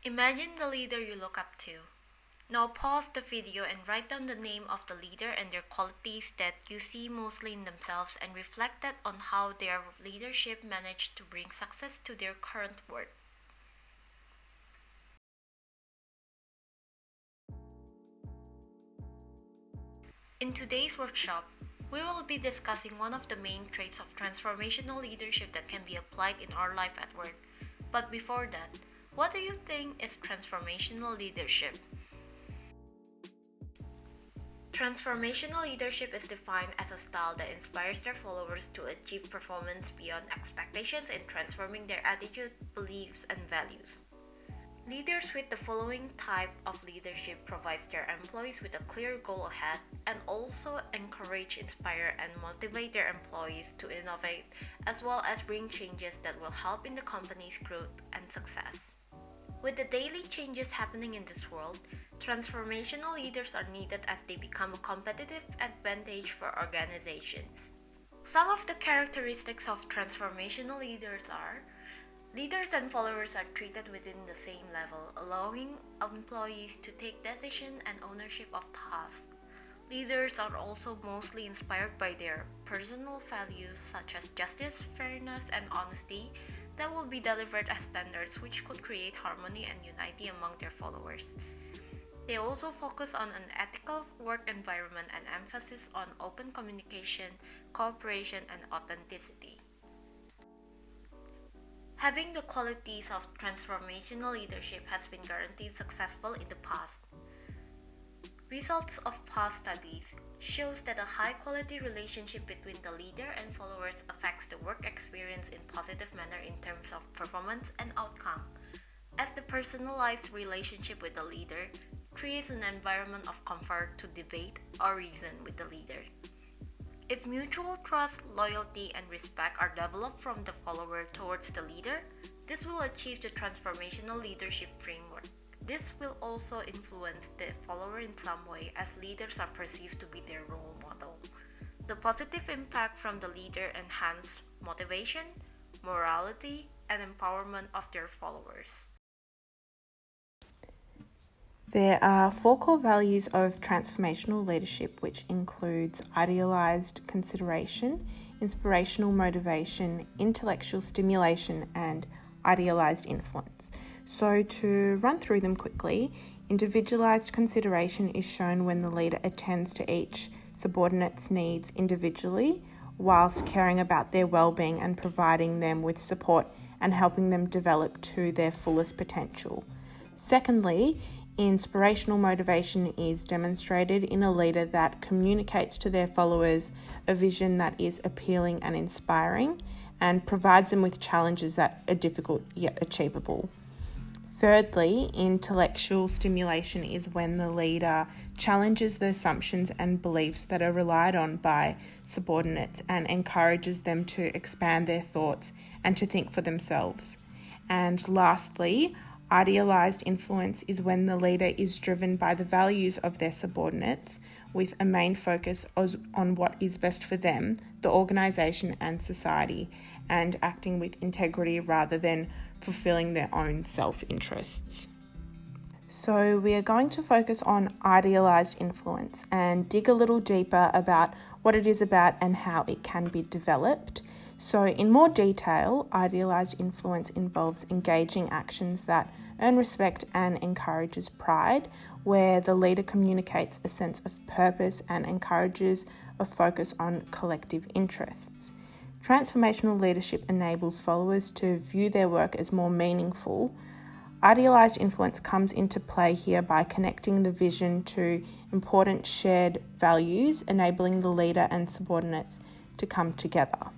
Imagine the leader you look up to. Now pause the video and write down the name of the leader and their qualities that you see mostly in themselves and reflect that on how their leadership managed to bring success to their current work. In today's workshop, we will be discussing one of the main traits of transformational leadership that can be applied in our life at work. But before that, what do you think is transformational leadership? Transformational leadership is defined as a style that inspires their followers to achieve performance beyond expectations in transforming their attitude, beliefs, and values. Leaders with the following type of leadership provides their employees with a clear goal ahead and also encourage, inspire, and motivate their employees to innovate as well as bring changes that will help in the company's growth and success. With the daily changes happening in this world, transformational leaders are needed as they become a competitive advantage for organizations. Some of the characteristics of transformational leaders are: leaders and followers are treated within the same level, allowing employees to take decision and ownership of tasks. Leaders are also mostly inspired by their personal values such as justice, fairness, and honesty that will be delivered as standards which could create harmony and unity among their followers. They also focus on an ethical work environment and emphasis on open communication, cooperation, and authenticity. Having the qualities of transformational leadership has been guaranteed successful in the past. Results of past studies shows that a high-quality relationship between the leader and followers affects the work experience in positive manner in terms of performance and outcome, as the personalized relationship with the leader creates an environment of comfort to debate or reason with the leader. If mutual trust, loyalty, and respect are developed from the follower towards the leader, this will achieve the transformational leadership framework. This will also influence the follower in some way as leaders are perceived to be their role model. The positive impact from the leader enhances motivation, morality, and empowerment of their followers. There are 4 core values of transformational leadership, which includes idealized consideration, inspirational motivation, intellectual stimulation, and idealized influence. So to run through them quickly, individualized consideration is shown when the leader attends to each subordinate's needs individually, whilst caring about their well-being and providing them with support and helping them develop to their fullest potential. Secondly, inspirational motivation is demonstrated in a leader that communicates to their followers a vision that is appealing and inspiring and provides them with challenges that are difficult yet achievable. Thirdly, intellectual stimulation is when the leader challenges the assumptions and beliefs that are relied on by subordinates and encourages them to expand their thoughts and to think for themselves. And lastly, idealized influence is when the leader is driven by the values of their subordinates with a main focus on what is best for them, the organisation and society, and acting with integrity rather than fulfilling their own self-interests. So we are going to focus on idealized influence and dig a little deeper about what it is about and how it can be developed. So in more detail, idealized influence involves engaging actions that earn respect and encourages pride, where the leader communicates a sense of purpose and encourages a focus on collective interests. Transformational leadership enables followers to view their work as more meaningful. Idealized influence comes into play here by connecting the vision to important shared values, enabling the leader and subordinates to come together.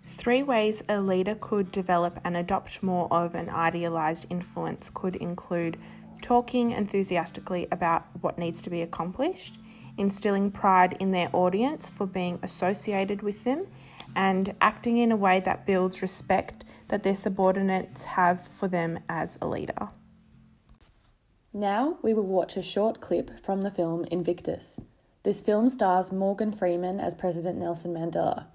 3 ways a leader could develop and adopt more of an idealized influence could include talking enthusiastically about what needs to be accomplished, instilling pride in their audience for being associated with them, and acting in a way that builds respect that their subordinates have for them as a leader. Now we will watch a short clip from the film Invictus. This film stars Morgan Freeman as President Nelson Mandela.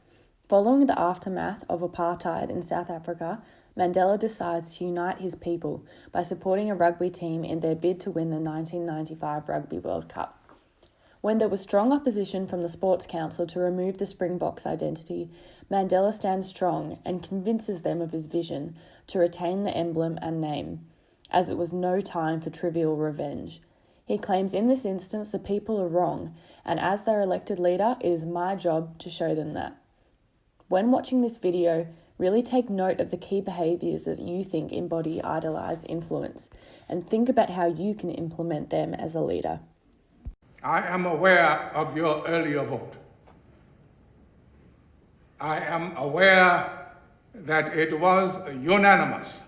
Following the aftermath of apartheid in South Africa, Mandela decides to unite his people by supporting a rugby team in their bid to win the 1995 Rugby World Cup. When there was strong opposition from the Sports Council to remove the Springboks identity, Mandela stands strong and convinces them of his vision to retain the emblem and name, as it was no time for trivial revenge. He claims in this instance the people are wrong, and as their elected leader, it is my job to show them that. When watching this video, really take note of the key behaviours that you think embody idealised influence, and think about how you can implement them as a leader. I am aware of your earlier vote. I am aware that it was unanimous.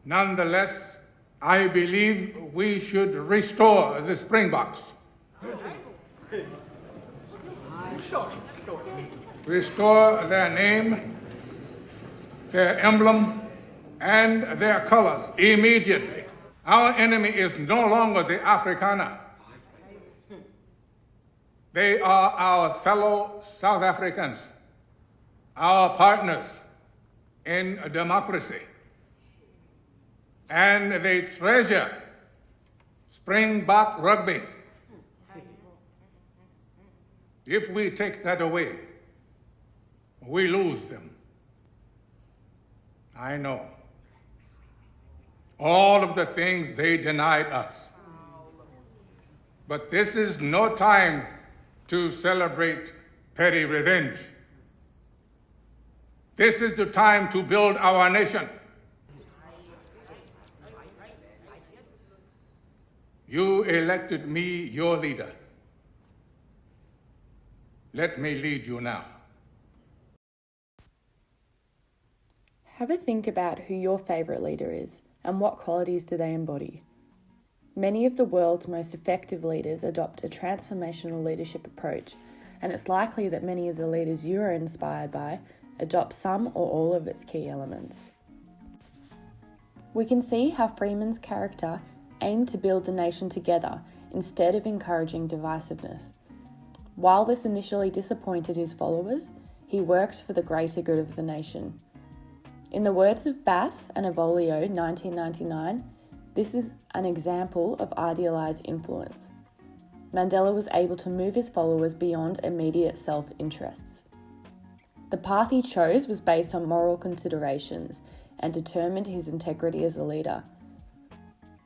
Nonetheless, I believe we should restore the Springboks. Restore their name, their emblem, and their colors immediately. Our enemy is no longer the Afrikaner. They are our fellow South Africans, our partners in democracy. And they treasure Springbok rugby. If we take that away, we lose them. I know. All of the things they denied us. But this is no time to celebrate petty revenge. This is the time to build our nation. You elected me your leader. Let me lead you now. Have a think about who your favourite leader is and what qualities do they embody. Many of the world's most effective leaders adopt a transformational leadership approach, and it's likely that many of the leaders you are inspired by adopt some or all of its key elements. We can see how Freeman's character aimed to build the nation together instead of encouraging divisiveness. While this initially disappointed his followers, he worked for the greater good of the nation. In the words of Bass and Avolio, 1999, this is an example of idealised influence. Mandela was able to move his followers beyond immediate self-interests. The path he chose was based on moral considerations and determined his integrity as a leader.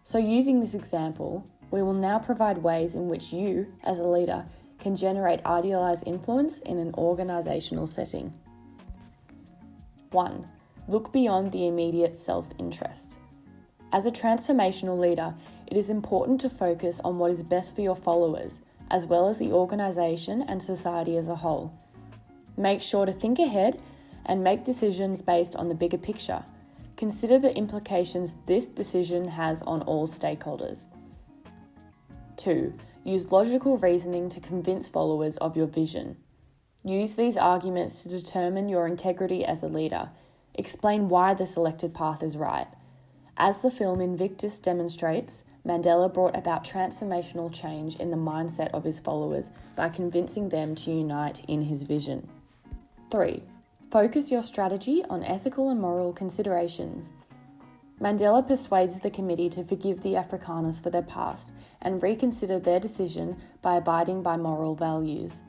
So using this example, we will now provide ways in which you, as a leader, can generate idealised influence in an organisational setting. 1. Look beyond the immediate self-interest. As a transformational leader, it is important to focus on what is best for your followers, as well as the organisation and society as a whole. Make sure to think ahead and make decisions based on the bigger picture. Consider the implications this decision has on all stakeholders. 2. Use logical reasoning to convince followers of your vision. Use these arguments to determine your integrity as a leader. Explain why the selected path is right. As the film Invictus demonstrates, Mandela brought about transformational change in the mindset of his followers by convincing them to unite in his vision. 3. Focus your strategy on ethical and moral considerations. Mandela persuades the committee to forgive the Afrikaners for their past and reconsider their decision by abiding by moral values.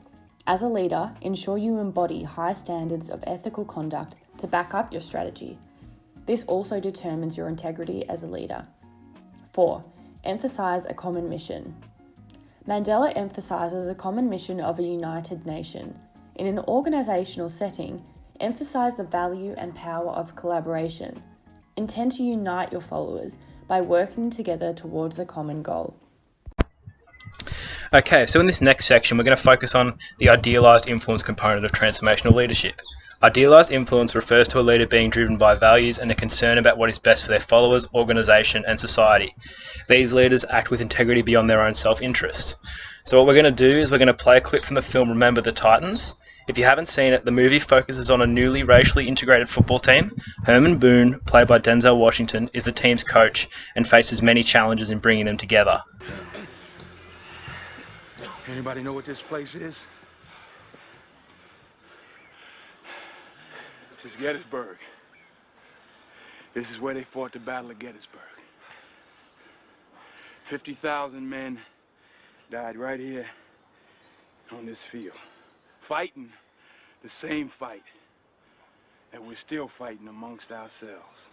As a leader, ensure you embody high standards of ethical conduct to back up your strategy. This also determines your integrity as a leader. 4. Emphasize a common mission. Mandela emphasizes a common mission of a united nation. In an organisational setting, emphasize the value and power of collaboration. Intend to unite your followers by working together towards a common goal. Okay, so in this next section, we're going to focus on the idealised influence component of transformational leadership. Idealised influence refers to a leader being driven by values and a concern about what is best for their followers, organisation, and society. These leaders act with integrity beyond their own self-interest. So what we're going to do is we're going to play a clip from the film Remember the Titans. If you haven't seen it, the movie focuses on a newly racially integrated football team. Herman Boone, played by Denzel Washington, is the team's coach and faces many challenges in bringing them together. Anybody know what this place is? This is Gettysburg. This is where they fought the Battle of Gettysburg. 50,000 men died right here on this field, fighting the same fight that we're still fighting amongst ourselves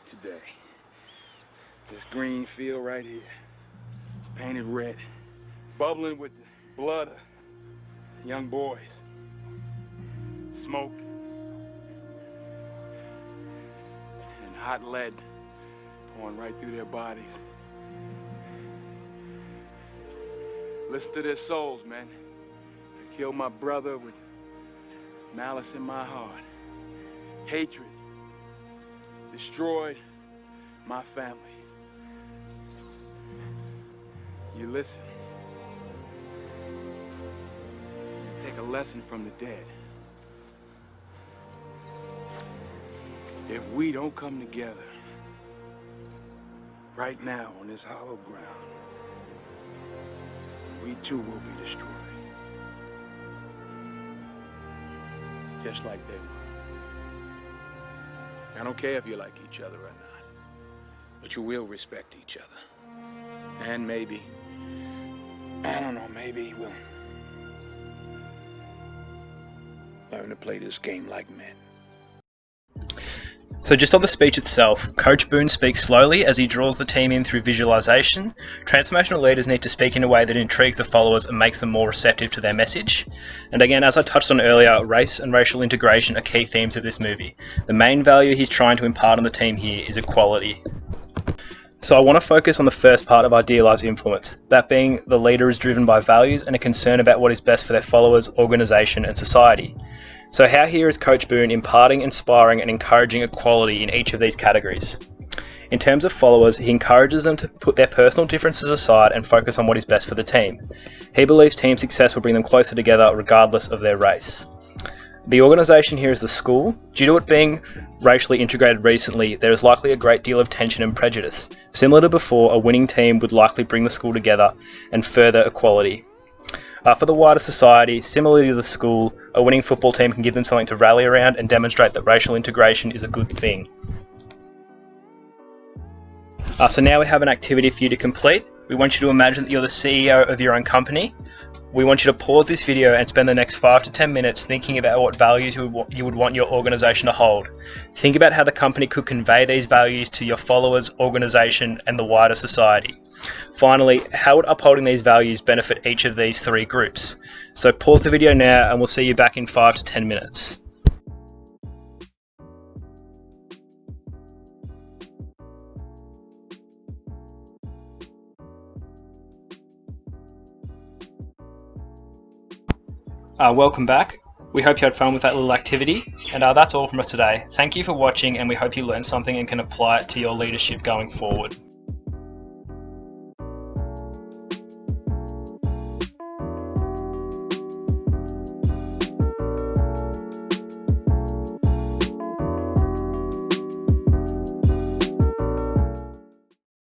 today. This green field right here, it's painted red, bubbling with the blood of young boys. Smoke and hot lead pouring right through their bodies. Listen to their souls, man. I killed my brother with malice in my heart. Hatred destroyed my family. You listen. You take a lesson from the dead. If we don't come together right now on this hollow ground, we too will be destroyed. Just like they were. I don't care if you like each other or not, but you will respect each other. And maybe, I don't know, maybe we'll learn to play this game like men. So just on the speech itself, Coach Boone speaks slowly as he draws the team in through visualization. Transformational leaders need to speak in a way that intrigues the followers and makes them more receptive to their message. And again, as I touched on earlier, race and racial integration are key themes of this movie. The main value he's trying to impart on the team here is equality. So I want to focus on the first part of Idealized influence, that being the leader is driven by values and a concern about what is best for their followers, organisation and society. So how here is Coach Boone imparting, inspiring and encouraging equality in each of these categories? In terms of followers, he encourages them to put their personal differences aside and focus on what is best for the team. He believes team success will bring them closer together regardless of their race. The organisation here is the school. Due to it being racially integrated recently, there is likely a great deal of tension and prejudice. Similar to before, a winning team would likely bring the school together and further equality. For the wider society, similarly to the school, a winning football team can give them something to rally around and demonstrate that racial integration is a good thing. So now we have an activity for you to complete. We want you to imagine that you're the CEO of your own company. We want you to pause this video and spend the next 5 to 10 minutes thinking about what values you would want your organisation to hold. Think about how the company could convey these values to your followers, organisation and the wider society. Finally, how would upholding these values benefit each of these three groups? So pause the video now and we'll see you back in 5 to 10 minutes. Welcome back. We hope you had fun with that little activity, and that's all from us today. Thank you for watching, and we hope you learned something and can apply it to your leadership going forward.